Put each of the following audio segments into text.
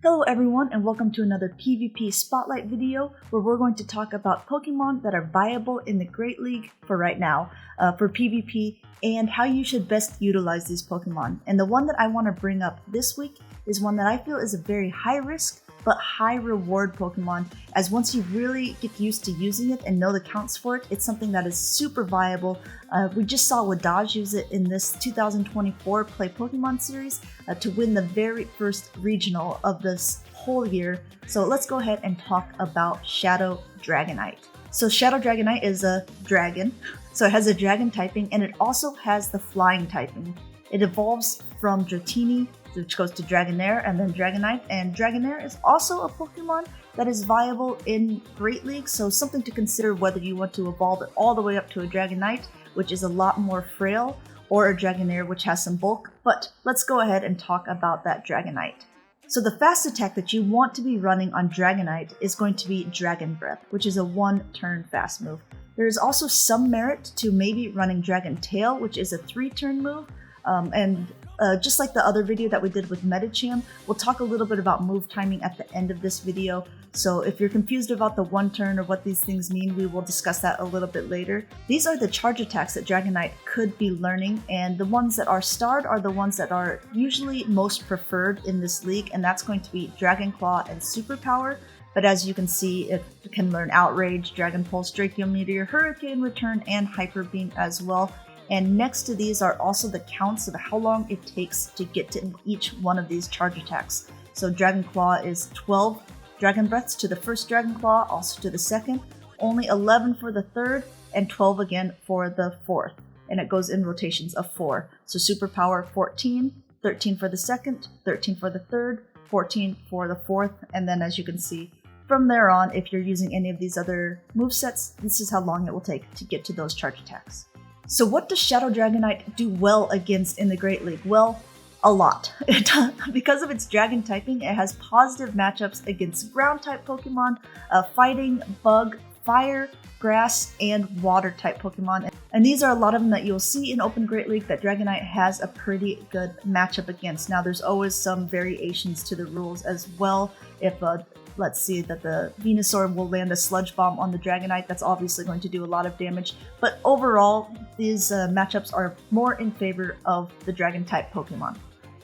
Hello everyone and welcome to another PvP Spotlight video where we're going to talk about Pokemon that are viable in the Great League for right now, for PvP, and how you should best utilize these Pokemon. And the one that I want to bring up this week is one that I feel is a very high risk but high reward Pokemon, as once you really get used to using it and know the counts for it, it's something that is super viable. We just saw Wadaj use it in this 2024 Play Pokemon series to win the very first regional of this whole year. So let's go ahead and talk about Shadow Dragonite. So Shadow Dragonite is a dragon, so it has a dragon typing, and it also has the flying typing. It evolves from Dratini, which goes to Dragonair and then Dragonite, and Dragonair is also a Pokemon that is viable in Great League, so something to consider whether you want to evolve it all the way up to a Dragonite, which is a lot more frail, or a Dragonair, which has some bulk. But let's go ahead and talk about that Dragonite. So the fast attack that you want to be running on Dragonite is going to be Dragon Breath, which is a one-turn fast move. There is also some merit to maybe running Dragon Tail, which is a 3-turn move, just like the other video that we did with Medicham, we'll talk a little bit about move timing at the end of this video. So if you're confused about the one turn or what these things mean, we will discuss that a little bit later. These are the charge attacks that Dragonite could be learning, and the ones that are starred are the ones that are usually most preferred in this league, and that's going to be Dragon Claw and Superpower. But as you can see, it can learn Outrage, Dragon Pulse, Draco Meteor, Hurricane Return, and Hyper Beam as well. And next to these are also the counts of how long it takes to get to each one of these charge attacks. So Dragon Claw is 12 Dragon Breaths to the first Dragon Claw, also to the second, only 11 for the third, and 12 again for the fourth. And it goes in rotations of 4. So Superpower 14, 13 for the second, 13 for the third, 14 for the fourth, and then as you can see, from there on, if you're using any of these other movesets, this is how long it will take to get to those charge attacks. So what does Shadow Dragonite do well against in the Great League? Well, a lot. Because of its dragon typing, it has positive matchups against ground type Pokemon, fighting, bug, fire, grass, and water type Pokemon. And these are a lot of them that you'll see in Open Great League that Dragonite has a pretty good matchup against. Now there's always some variations to the rules as well. If let's see that the Venusaur will land a Sludge Bomb on the Dragonite, that's obviously going to do a lot of damage. But overall, these matchups are more in favor of the Dragon-type Pokemon.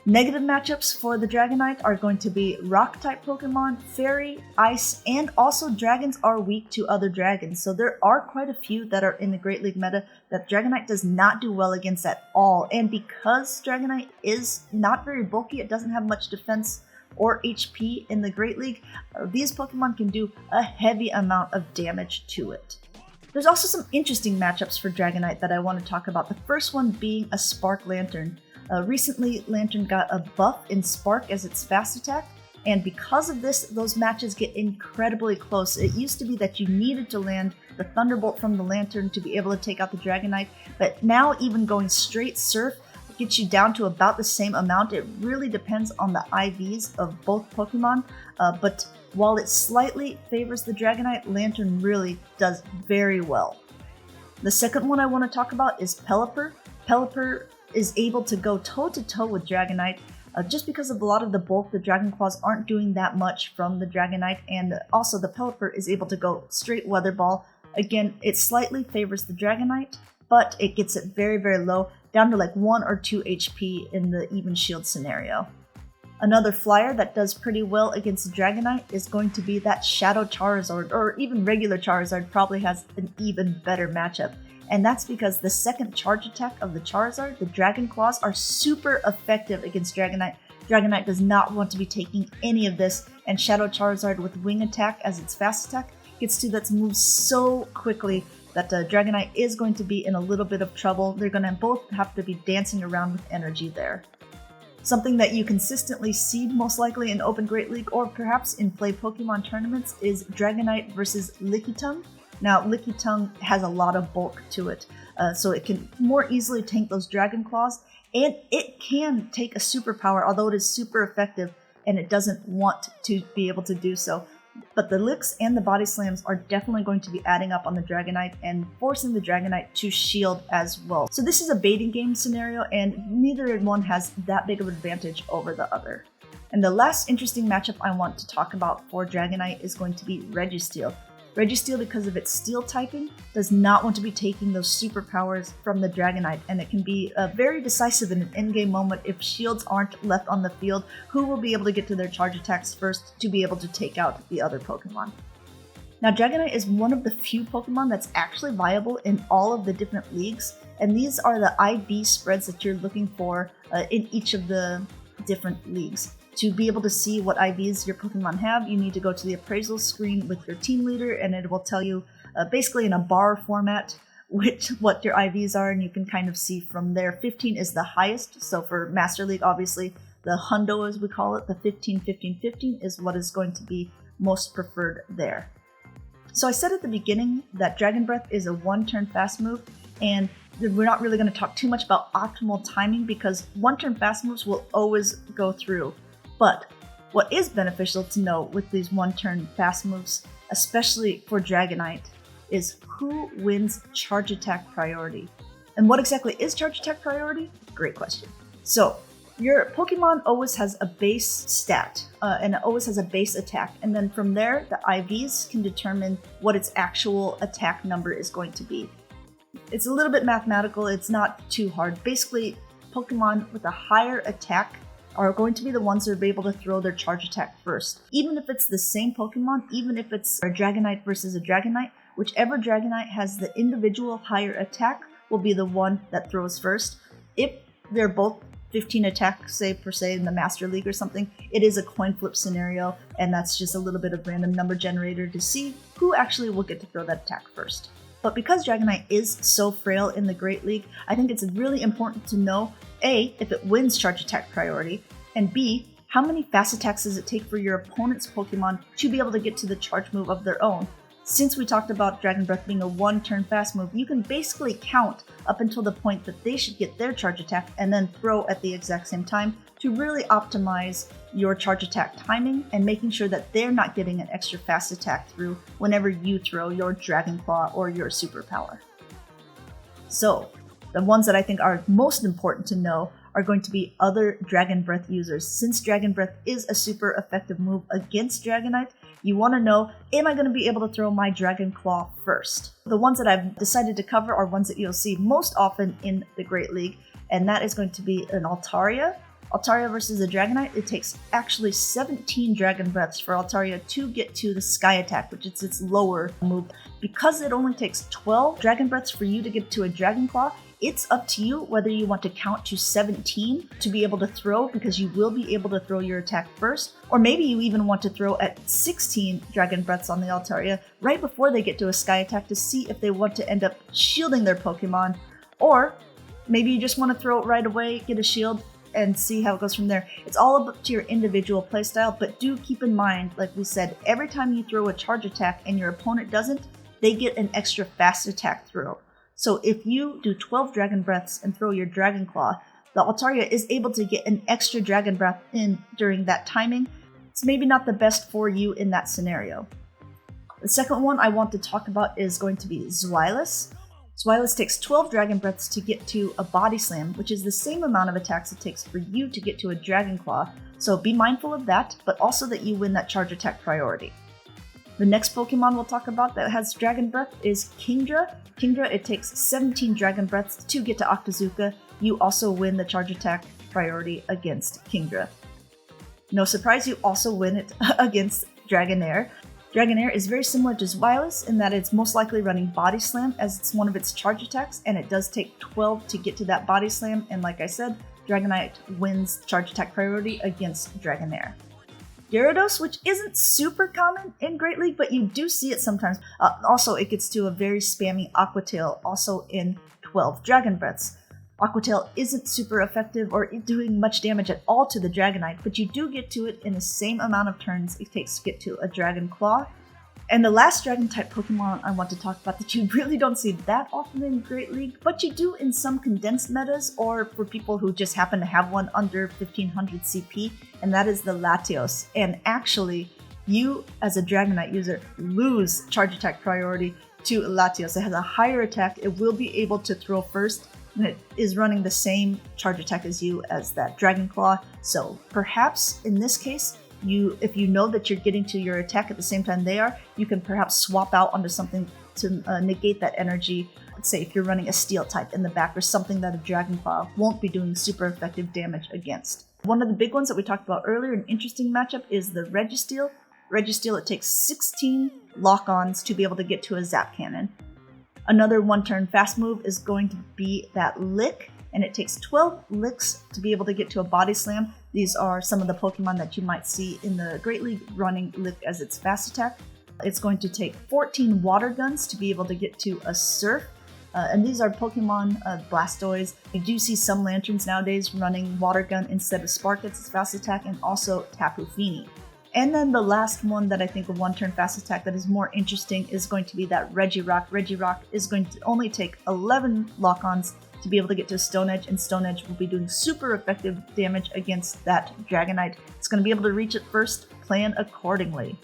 Negative matchups for the Dragonite are going to be Rock-type Pokemon, Fairy, Ice, and also Dragons are weak to other dragons. So there are quite a few that are in the Great League meta that Dragonite does not do well against at all. And because Dragonite is not very bulky, it doesn't have much defense or HP in the Great League, these Pokemon can do a heavy amount of damage to it. There's also some interesting matchups for Dragonite that I want to talk about, the first one being a Spark Lantern. Recently, Lantern got a buff in Spark as its fast attack, and because of this, those matches get incredibly close. It used to be that you needed to land the Thunderbolt from the Lantern to be able to take out the Dragonite, but now even going straight Surf gets you down to about the same amount. It really depends on the IVs of both Pokemon, but while it slightly favors the Dragonite, Lantern really does very well. The second one I want to talk about is Pelipper. Pelipper is able to go toe-to-toe with Dragonite. Just because of a lot of the bulk, the Dragon Claws aren't doing that much from the Dragonite, and also the Pelipper is able to go straight Weather Ball. Again, it slightly favors the Dragonite, but it gets it very, very low, down to like 1 or 2 HP in the even shield scenario. Another flyer that does pretty well against the Dragonite is going to be that Shadow Charizard, or even regular Charizard probably has an even better matchup. And that's because the second charge attack of the Charizard, the Dragon Claws, are super effective against Dragonite. Dragonite does not want to be taking any of this, and Shadow Charizard with Wing Attack as its fast attack gets to that move so quickly that Dragonite is going to be in a little bit of trouble. They're going to both have to be dancing around with energy there. Something that you consistently see most likely in Open Great League or perhaps in Play Pokemon tournaments is Dragonite versus Lickitung. Now, Lickitung has a lot of bulk to it, so it can more easily tank those Dragon Claws, and it can take a superpower, although it is super effective, and it doesn't want to be able to do so. But the licks and the body slams are definitely going to be adding up on the Dragonite and forcing the Dragonite to shield as well. So this is a baiting game scenario, and neither one has that big of an advantage over the other. And the last interesting matchup I want to talk about for Dragonite is going to be Registeel. Registeel, because of its steel typing, does not want to be taking those superpowers from the Dragonite, and it can be very decisive in an endgame moment if shields aren't left on the field. Who will be able to get to their charge attacks first to be able to take out the other Pokemon? Now, Dragonite is one of the few Pokemon that's actually viable in all of the different leagues, and these are the IV spreads that you're looking for in each of the different leagues. To be able to see what IVs your Pokemon have, you need to go to the appraisal screen with your team leader, and it will tell you basically in a bar format what your IVs are, and you can kind of see from there. 15 is the highest, so for Master League, obviously, the hundo as we call it, the 15, 15, 15 is what is going to be most preferred there. So I said at the beginning that Dragon Breath is a one-turn fast move, and we're not really going to talk too much about optimal timing because one-turn fast moves will always go through. But what is beneficial to know with these one-turn fast moves, especially for Dragonite, is who wins charge attack priority. And what exactly is charge attack priority? Great question. So, your Pokemon always has a base stat, and it always has a base attack, and then from there, the IVs can determine what its actual attack number is going to be. It's a little bit mathematical, it's not too hard. Basically, Pokemon with a higher attack are going to be the ones that are able to throw their charge attack first. Even if it's the same Pokemon, even if it's a Dragonite versus a Dragonite, whichever Dragonite has the individual higher attack will be the one that throws first. If they're both 15 attacks, say per se in the Master League or something, it is a coin flip scenario, and that's just a little bit of random number generator to see who actually will get to throw that attack first. But because Dragonite is so frail in the Great League, I think it's really important to know A, if it wins charge attack priority, and B, how many fast attacks does it take for your opponent's Pokemon to be able to get to the charge move of their own. Since we talked about Dragon Breath being a one-turn fast move, you can basically count up until the point that they should get their charge attack and then throw at the exact same time to really optimize your charge attack timing and making sure that they're not getting an extra fast attack through whenever you throw your Dragon Claw or your superpower. So, the ones that I think are most important to know are going to be other Dragon Breath users. Since Dragon Breath is a super effective move against Dragonite, you want to know, am I going to be able to throw my Dragon Claw first? The ones that I've decided to cover are ones that you'll see most often in the Great League, and that is going to be an Altaria. Altaria versus a Dragonite, it takes actually 17 Dragon Breaths for Altaria to get to the Sky Attack, which is its lower move. Because it only takes 12 Dragon Breaths for you to get to a Dragon Claw, it's up to you whether you want to count to 17 to be able to throw, because you will be able to throw your attack first, or maybe you even want to throw at 16 Dragon Breaths on the Altaria right before they get to a Sky Attack to see if they want to end up shielding their Pokemon, or maybe you just want to throw it right away, get a shield, and see how it goes from there. It's all up to your individual playstyle, but do keep in mind, like we said, every time you throw a charge attack and your opponent doesn't, they get an extra fast attack throw. So if you do 12 Dragon Breaths and throw your Dragon Claw, the Altaria is able to get an extra Dragon Breath in during that timing. It's maybe not the best for you in that scenario. The second one I want to talk about is going to be Zweilous. Zweilous takes 12 Dragon Breaths to get to a Body Slam, which is the same amount of attacks it takes for you to get to a Dragon Claw, so be mindful of that, but also that you win that charge attack priority. The next Pokemon we'll talk about that has Dragon Breath is Kingdra. Kingdra, it takes 17 Dragon Breaths to get to Octazooka. You also win the charge attack priority against Kingdra. No surprise, you also win it against Dragonair. Dragonair is very similar to Zweilous in that it's most likely running Body Slam as it's one of its charge attacks, and it does take 12 to get to that Body Slam, and like I said, Dragonite wins charge attack priority against Dragonair. Gyarados, which isn't super common in Great League, but you do see it sometimes. Also, it gets to a very spammy Aquatail, also in 12 Dragon Breaths. Aquatail isn't super effective or doing much damage at all to the Dragonite, but you do get to it in the same amount of turns it takes to get to a Dragon Claw. And the last Dragon-type Pokemon I want to talk about that you really don't see that often in Great League, but you do in some condensed metas or for people who just happen to have one under 1500 CP, and that is the Latios. And actually, you as a Dragonite user lose charge attack priority to Latios. It has a higher attack, it will be able to throw first, and it is running the same charge attack as you as that Dragon Claw. So perhaps in this case, if you know that you're getting to your attack at the same time they are, you can perhaps swap out onto something to negate that energy. Let's say if you're running a steel type in the back or something that a Dragon Claw won't be doing super effective damage against. One of the big ones that we talked about earlier, an interesting matchup, is the Registeel. Registeel, it takes 16 lock-ons to be able to get to a Zap Cannon. Another one-turn fast move is going to be that Lick, and it takes 12 licks to be able to get to a Body Slam. These are some of the Pokemon that you might see in the Great League running Lick as its fast attack. It's going to take 14 Water Guns to be able to get to a Surf. And these are Pokemon Blastoise. You do see some Lanterns nowadays running Water Gun instead of Spark as its fast attack, and also Tapu Fini. And then the last one that I think a one-turn fast attack that is more interesting is going to be that Regirock. Regirock is going to only take 11 lock-ons to be able to get to Stone Edge, and Stone Edge will be doing super effective damage against that Dragonite. It's going to be able to reach it first, plan accordingly.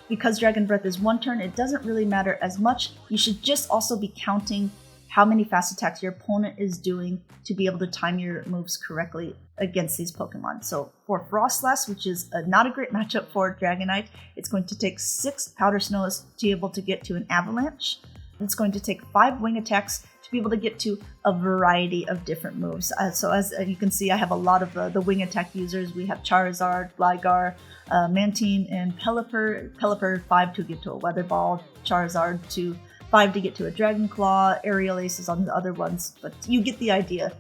Because Dragon Breath is one turn, it doesn't really matter as much. You should just also be counting how many fast attacks your opponent is doing to be able to time your moves correctly against these Pokemon. So for Frostlass, which is not a great matchup for Dragonite, it's going to take 6 Powder Snows to be able to get to an Avalanche. It's going to take 5 Wing Attacks to be able to get to a variety of different moves. So as you can see, I have a lot of the Wing Attack users. We have Charizard, Gligar, Mantine, and Pelipper. Pelipper 5 to get to a Weather Ball, Charizard 5 to get to a Dragon Claw, Aerial Aces on the other ones, but you get the idea.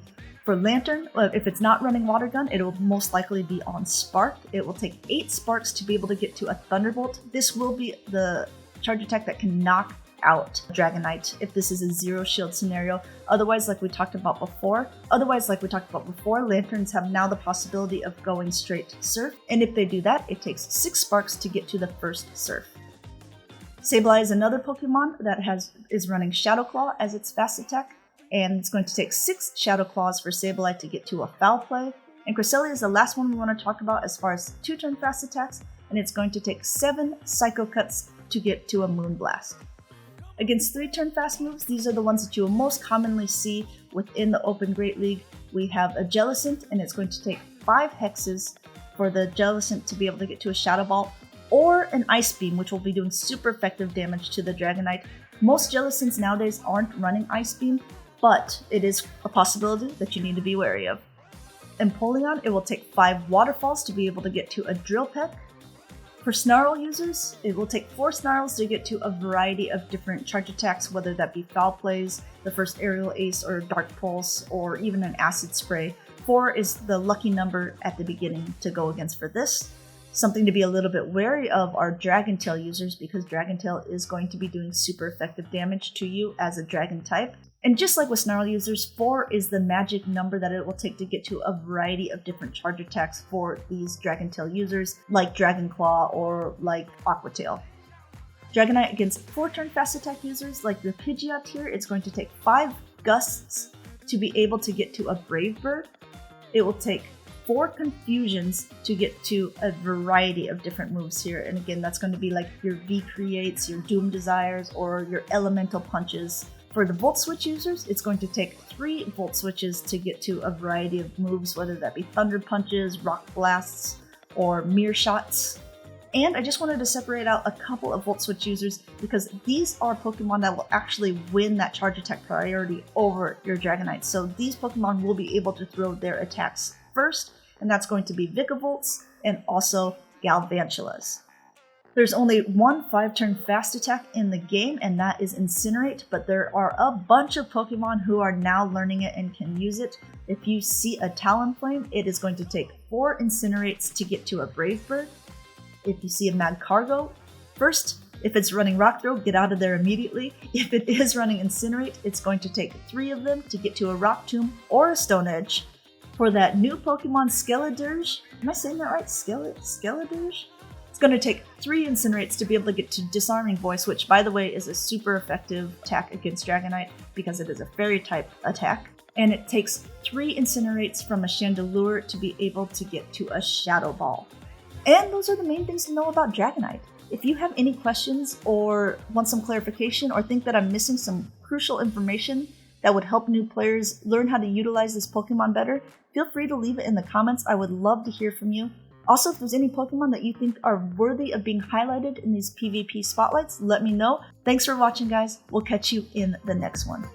For Lantern, if it's not running Water Gun, it will most likely be on Spark. It will take 8 Sparks to be able to get to a Thunderbolt. This will be the charge attack that can knock out Dragonite if this is a zero shield scenario. Otherwise, like we talked about before, Lanterns have now the possibility of going straight Surf, and if they do that, it takes 6 Sparks to get to the first Surf. Sableye is another Pokemon that is running Shadow Claw as its fast attack, and it's going to take 6 Shadow Claws for Sableye to get to a Foul Play. And Cresselia is the last one we want to talk about as far as 2-turn fast attacks, and it's going to take 7 Psycho Cuts to get to a Moonblast. Against 3-turn fast moves, these are the ones that you will most commonly see within the Open Great League. We have a Jellicent, and it's going to take 5 Hexes for the Jellicent to be able to get to a Shadow Ball, or an Ice Beam, which will be doing super effective damage to the Dragonite. Most Jellicents nowadays aren't running Ice Beam, but it is a possibility that you need to be wary of. Empoleon, it will take 5 Waterfalls to be able to get to a Drill Peck. For Snarl users, it will take 4 Snarls to get to a variety of different charge attacks, whether that be Foul Plays, the first Aerial Ace, or Dark Pulse, or even an Acid Spray. 4 is the lucky number at the beginning to go against for this. Something to be a little bit wary of are Dragon Tail users, because Dragon Tail is going to be doing super effective damage to you as a Dragon type. And just like with Snarl users, 4 is the magic number that it will take to get to a variety of different charge attacks for these Dragon Tail users, like Dragon Claw or like Aqua Tail. Dragonite against 4-turn fast attack users, like the Pidgeot here, it's going to take 5 Gusts to be able to get to a Brave Bird. It will take 4 Confusions to get to a variety of different moves here. And again, that's going to be like your V-Creates, your Doom Desires, or your Elemental Punches. For the Volt Switch users, it's going to take 3 Volt Switches to get to a variety of moves, whether that be Thunder Punches, Rock Blasts, or Mirror Shots. And I just wanted to separate out a couple of Volt Switch users because these are Pokemon that will actually win that charge attack priority over your Dragonite. So these Pokemon will be able to throw their attacks first, and that's going to be Vicavolts and also Galvantulas. There's only one 5-turn fast attack in the game, and that is Incinerate, but there are a bunch of Pokemon who are now learning it and can use it. If you see a Talonflame, it is going to take 4 Incinerates to get to a Brave Bird. If you see a Magcargo, first, if it's running Rock Throw, get out of there immediately. If it is running Incinerate, it's going to take 3 of them to get to a Rock Tomb or a Stone Edge. For that new Pokemon Skeledirge, am I saying that right? Skeledirge? It's going to take 3 Incinerates to be able to get to Disarming Voice, which, by the way, is a super effective attack against Dragonite because it is a Fairy-type attack. And it takes 3 Incinerates from a Chandelure to be able to get to a Shadow Ball. And those are the main things to know about Dragonite. If you have any questions or want some clarification or think that I'm missing some crucial information, that would help new players learn how to utilize this Pokemon better, feel free to leave it in the comments. I would love to hear from you. Also, if there's any Pokemon that you think are worthy of being highlighted in these PvP spotlights, let me know. Thanks for watching, guys. We'll catch you in the next one.